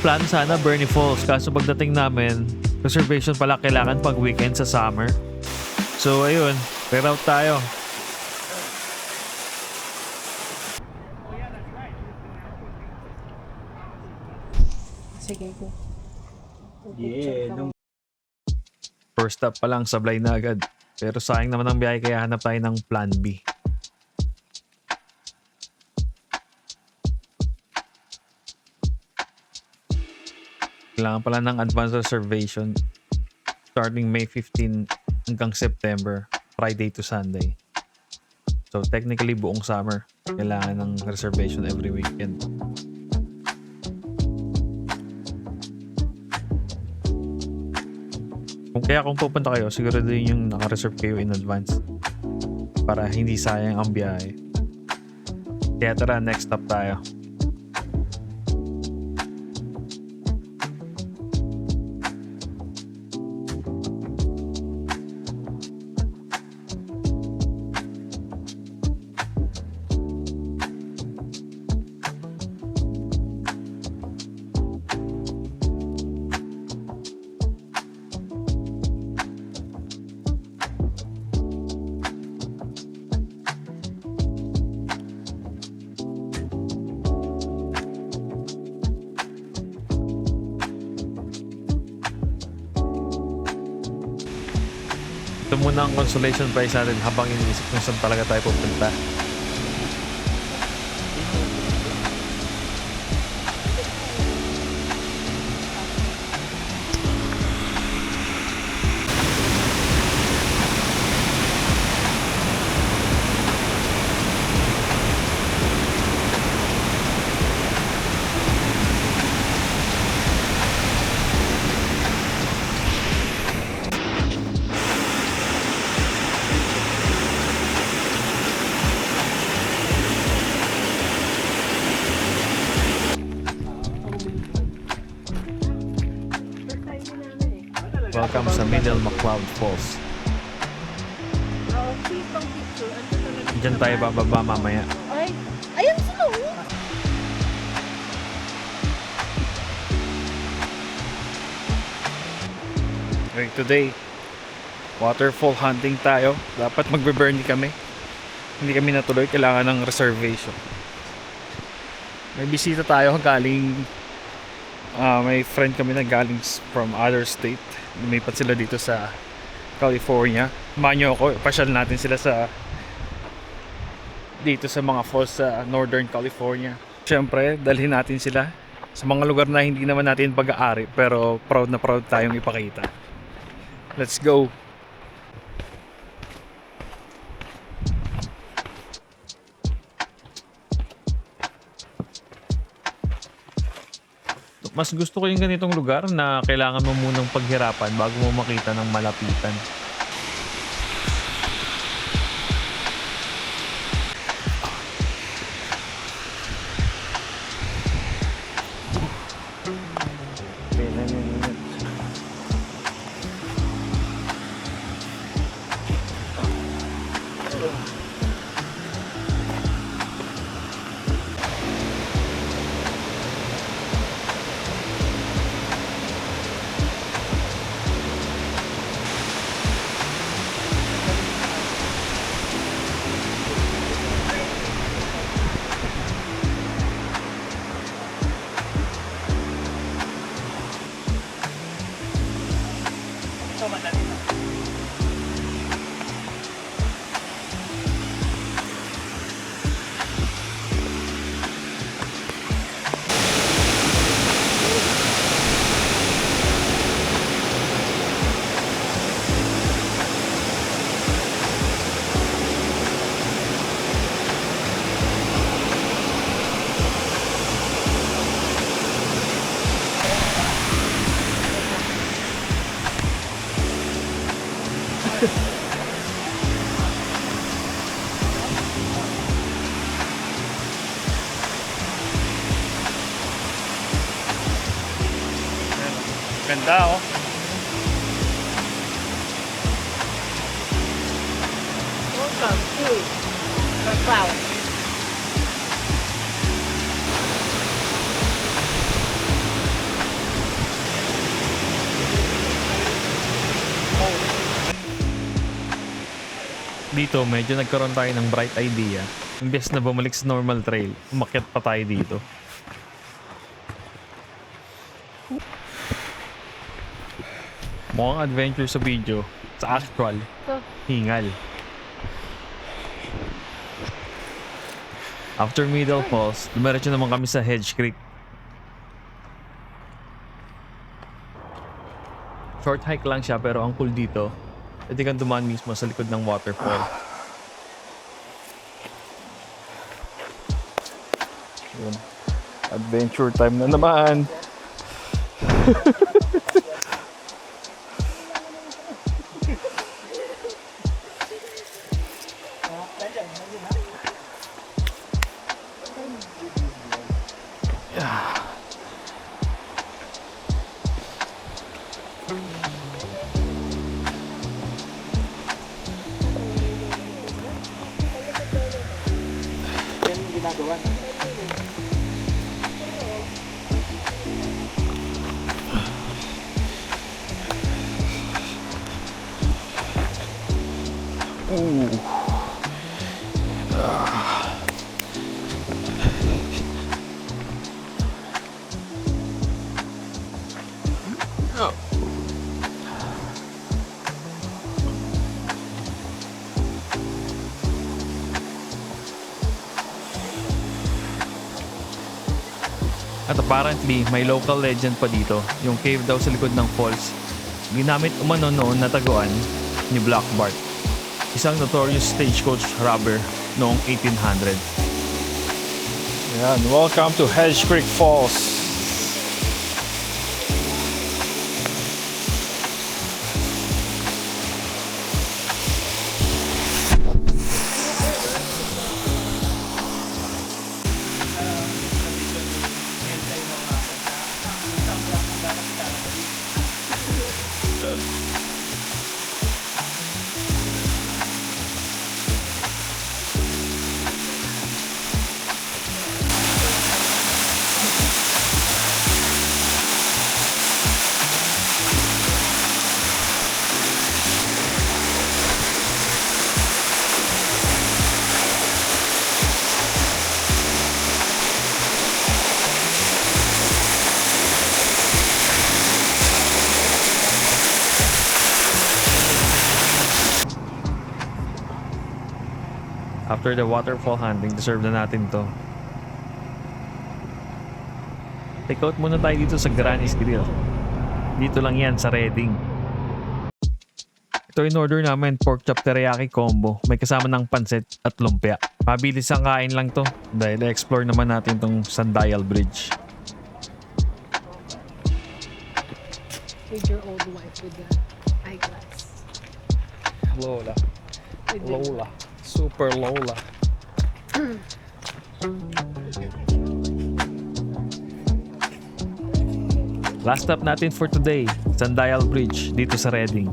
plano sana Bernie Falls, kaso pagdating namin, reservation pala kailangan pag weekend sa summer. So ayun, reroute tayo. Sige ko. First stop pa lang, sablay na agad. Pero sayang naman ang biyahe kaya hanap tayo ng plan B. Kailangan pala ng advance reservation starting May 15 hanggang September, Friday to Sunday. So technically buong summer, kailangan ng reservation every weekend. Kung pupunta kayo, siguro din yung naka-reserve kayo in advance para hindi sayang ang biyahe. Kaya tara, next stop tayo. Ito muna ang consolation prize natin habang iniisip kung saan talaga tayo pupunta. Welcome sa Middle McLeod Falls. Diyan tayo bababa mamaya. Ay, ayan sila oh. Okay, today, waterfall hunting tayo. Dapat magbe-Bernie kami. Hindi kami natuloy, kailangan ng reservation. May bisita tayo galing, may friend kami na galing from other state. Lumipat sila dito sa California. Manyo ako, pasyal natin sila sa dito sa mga falls sa Northern California. Siyempre, dalhin natin sila sa mga lugar na hindi naman natin pag-aari pero proud na proud tayong ipakita. Let's go! Mas gusto ko yung ganitong lugar na kailangan mo munang paghirapan bago mo makita ng malapitan. Ganda oh. Welcome to McLeod. Dito, medyo nagkaroon tayo ng bright idea. Imbes na bumalik sa normal trail, umakyat pa tayo dito. Mukhang adventure sa video. Sa actual, hingal. After Middle Falls, dumiretso naman kami sa Hedge Creek. Short hike lang siya pero ang cool dito, pwede kang dumaan mismo sa likod ng waterfall. Yun. Adventure time na naman. At apparently, may local legend pa dito. Yung cave daw sa likod ng falls. Ginamit umano noon na taguan ni Black Bart, isang notorious stagecoach robber noong 1800. Yan, welcome to Hedge Creek Falls. After the waterfall hunting, deserve na natin to. Take out muna tayo dito sa Granny's Grill. Dito lang yan sa Reading. Ito in order namin, pork chop teriyaki combo. May kasama ng pansit at lumpia. Mabilis ang kain lang to dahil explore naman natin tong Sundial Bridge. With your old wife with the eyeglass. Lola. Lola. Super Lola. Last stop natin for today, Sundial Bridge dito sa Reading.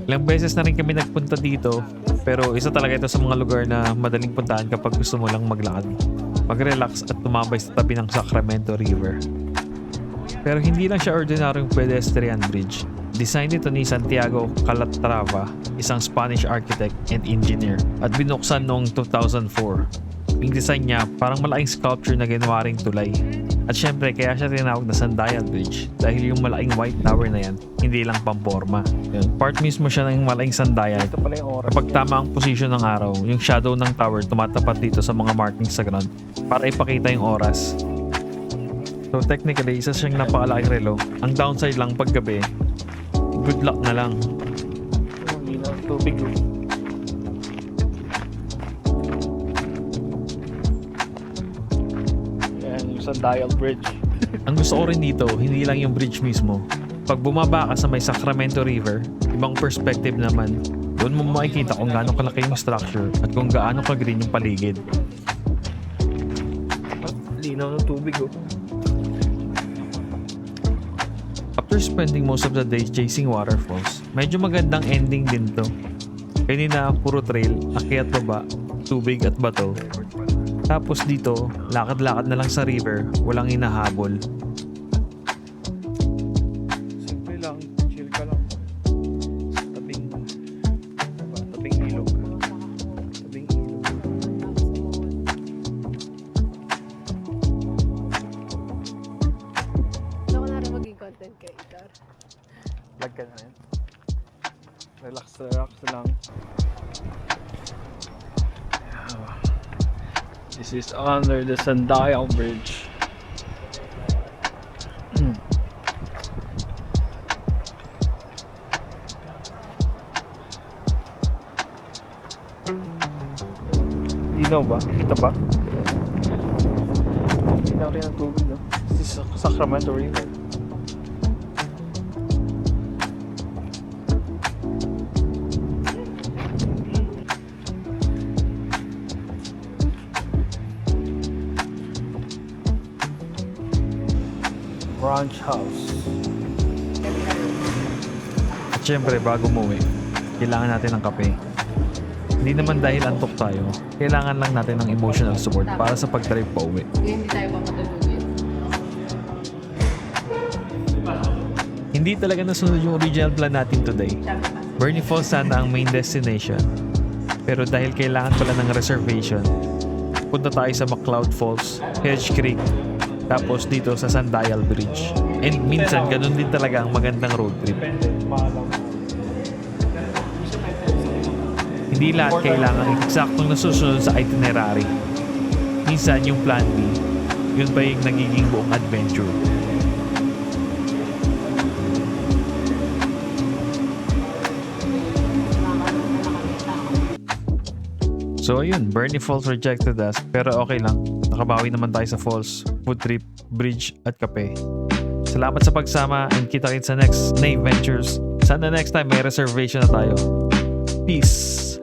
Ilang beses na rin kami nagpunta dito, pero isa talaga ito sa mga lugar na madaling puntahan kapag gusto mo lang maglakad, mag-relax at tumambay sa tabi ng Sacramento River. Pero hindi lang siya ordinaryong pedestrian bridge. Design ito ni Santiago Calatrava, isang Spanish architect and engineer, at binuksan noong 2004. Yung design niya parang malaking sculpture na ginawa ring tulay. At syempre kaya siya tinawag na Sundial Bridge dahil yung malaking white tower na yan, hindi lang pamporma. Yun, part mismo siya ng malaking sundial. Kapag tama ang posisyon ng araw, yung shadow ng tower tumatapat dito sa mga markings sa ground para ipakita yung oras. So technically, isa siyang napakalaking relo. Ang downside lang pag gabi, good luck na lang. Hindi na tubig. Yan yung Sundial Bridge. Ang gusto ko rin dito, hindi lang yung bridge mismo. Pag bumaba ka sa may Sacramento River, ibang perspective naman. Doon mo makikita kung gaano kalaki yung structure at kung gaano ka-green yung paligid. Linaw ng tubig oh. After spending most of the day chasing waterfalls, medyo magandang ending din to. Kanina puro trail, akyat baba, tubig at bato. Tapos dito, lakad-lakad na lang sa river, walang hinahabol. Simple lang, chill ka lang. Tabing ilog. relax lang. This is under the Sundial Bridge. Linaw ba? Kita ba? Linaw rin ang tubig, no? This is Sacramento River. Ranch House. At syempre, bago umuwi, kailangan natin ng kape. Hindi naman dahil antok tayo, kailangan lang natin ng emotional support para sa pag-drive pa uwi. Hindi tayo papatulugin. Hindi talaga nasunod yung original plan natin today. Bernie Falls sana ang main destination. Pero dahil kailangan pala ng reservation, punta tayo sa McCloud Falls, Hedge Creek, tapos dito sa Sundial Bridge. And minsan, ganun din talaga ang magandang road trip. Hindi lahat kailangan eksaktong nasusunod sa itinerary. Minsan, yung plan B, yun ba yung nagiging buong adventure. So ayun, Bernie Falls rejected us, pero okay lang. Nakabawi naman tayo sa falls, food trip, bridge at kape. Salamat sa pagsama and kita-kits sa next Nave Ventures. Sana next time may reservation na tayo. Peace!